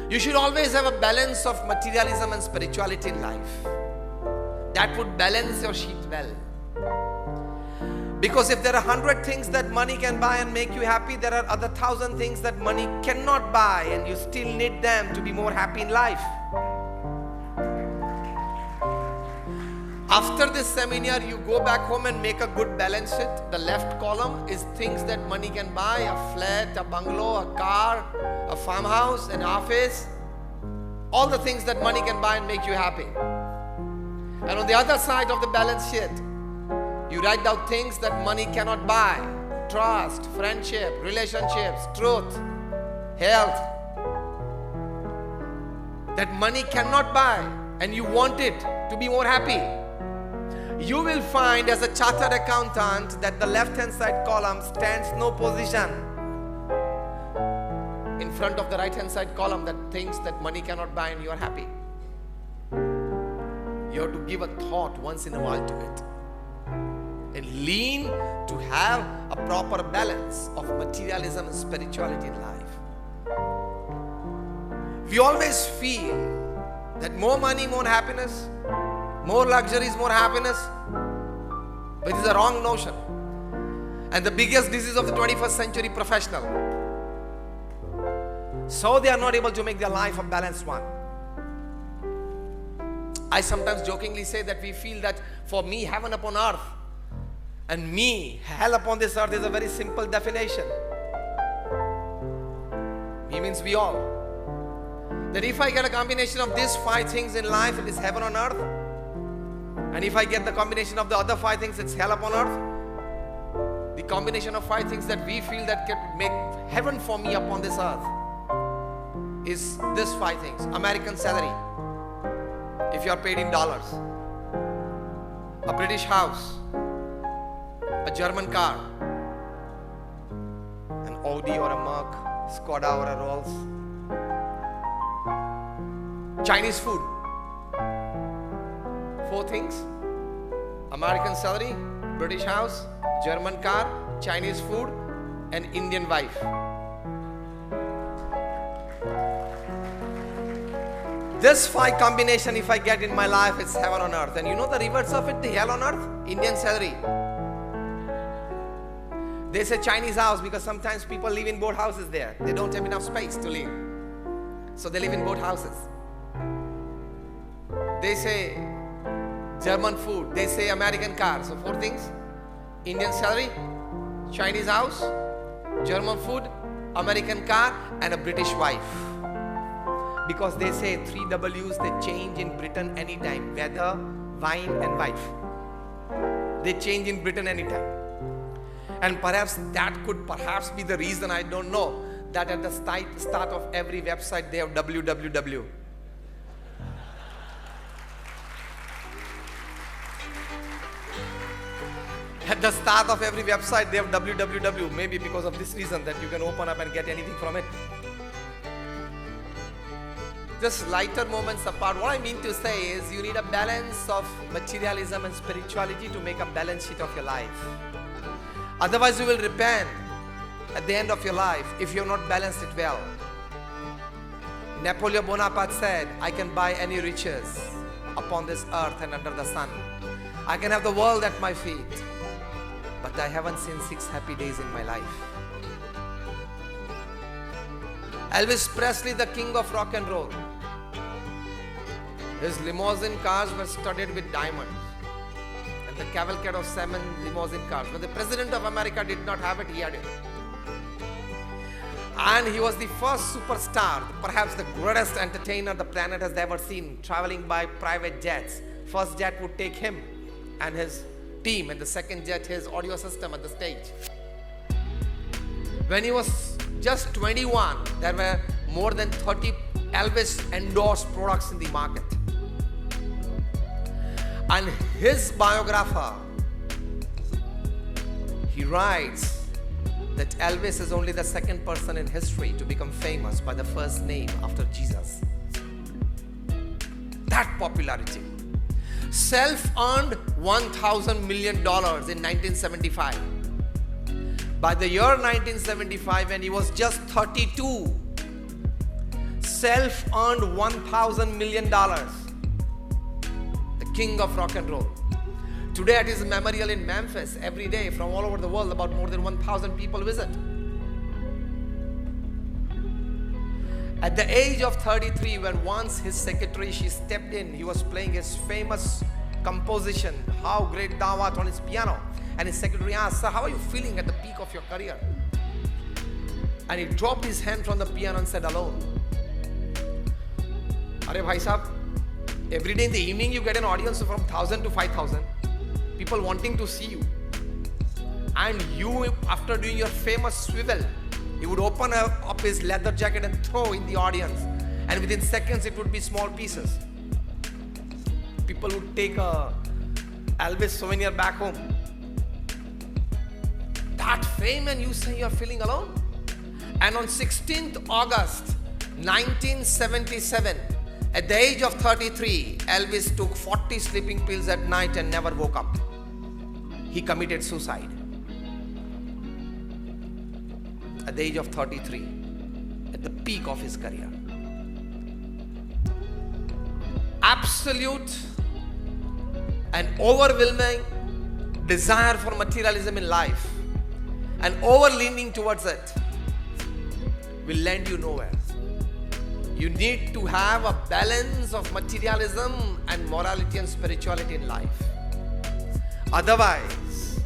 You should always have a balance of materialism and spirituality in life. That would balance your sheet well. Because if there are 100 things that money can buy and make you happy, there are other 1,000 things that money cannot buy, and you still need them to be more happy in life. After this seminar, you go back home and make a good balance sheet. The left column is things that money can buy: a flat, a bungalow, a car, a farmhouse, an office. All the things that money can buy and make you happy. And on the other side of the balance sheet, you write down things that money cannot buy: trust, friendship, relationships, truth, health. That money cannot buy, and you want it to be more happy. You will find as a chartered accountant that the left hand side column stands no position in front of the right hand side column, that things that money cannot buy and you are happy. You have to give a thought once in a while to it and lean to have a proper balance of materialism and spirituality in life. We always feel that more money, more happiness, more luxuries, more happiness. But it is a wrong notion. And the biggest disease of the 21st century professional. So they are not able to make their life a balanced one. I sometimes jokingly say that we feel that for me, heaven upon earth, and me, hell upon this earth, is a very simple definition. Me means we all. That if I get a combination of these 5 things in life, it is heaven on earth. And if I get the combination of the other 5 things, it's hell upon earth. The combination of 5 things that we feel that can make heaven for me upon this earth is this 5 things. American salary, if you are paid in dollars. A British house. A German car. An Audi or a Merc, Skoda or a Rolls. Chinese food. 4 things: American salary, British house, German car, Chinese food, and Indian wife. This 5 combination, if I get in my life, it's heaven on earth. And you know the reverse of it, the hell on earth? Indian salary. They say Chinese house because sometimes people live in boat houses there. They don't have enough space to live. So they live in boat houses. They say German food, they say American car. So 4 things: Indian salary, Chinese house, German food, American car, and a British wife. Because they say 3 W's, they change in Britain anytime: weather, wine, and wife. They change in Britain anytime. And perhaps that could be the reason, I don't know, that at the start of every website they have www. At the start of every website they have www, maybe because of this reason, that you can open up and get anything from it. Just lighter moments apart, what I mean to say is you need a balance of materialism and spirituality to make a balance sheet of your life. Otherwise you will repent at the end of your life if you have not balanced it well. Napoleon Bonaparte said, I can buy any riches upon this earth and under the sun. I can have the world at my feet, but I haven't seen 6 happy days in my life. Elvis Presley, the king of rock and roll. His limousine cars were studded with diamonds. And the cavalcade of 7 limousine cars. When the President of America did not have it, he had it. And he was the first superstar, perhaps the greatest entertainer the planet has ever seen, traveling by private jets. First jet would take him and his team, and the second jet his audio system at the stage. When he was just 21, there were more than 30 Elvis endorsed products in the market. And his biographer, he writes that Elvis is only the second person in history to become famous by the first name after Jesus. That popularity. Self-earned $1,000 million in 1975. By the year 1975, when he was just 32, self-earned $1,000 million. The king of rock and roll. Today at his memorial in Memphis, every day from all over the world, about more than 1,000 people visit. At the age of 33, when once his secretary, she stepped in, he was playing his famous composition, How Great Thou Art, on his piano. And his secretary asked, "Sir, how are you feeling at the peak of your career?" And he dropped his hand from the piano and said, "Alone." Arey bhai sahab, every day in the evening you get an audience from 1,000 to 5,000 people wanting to see you. And you, after doing your famous swivel, he would open up his leather jacket and throw in the audience. And within seconds it would be small pieces. People would take a Elvis souvenir back home. That fame, and you say you are feeling alone? And on 16th August 1977, at the age of 33, Elvis took 40 sleeping pills at night and never woke up. He committed suicide at the age of 33, at the peak of his career. Absolute and overwhelming desire for materialism in life and over-leaning towards it will land you nowhere. You need to have a balance of materialism and morality and spirituality in life. Otherwise,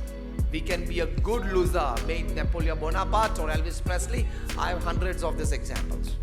we can be a good loser, make Napoleon Bonaparte or Elvis Presley. I have hundreds of these examples.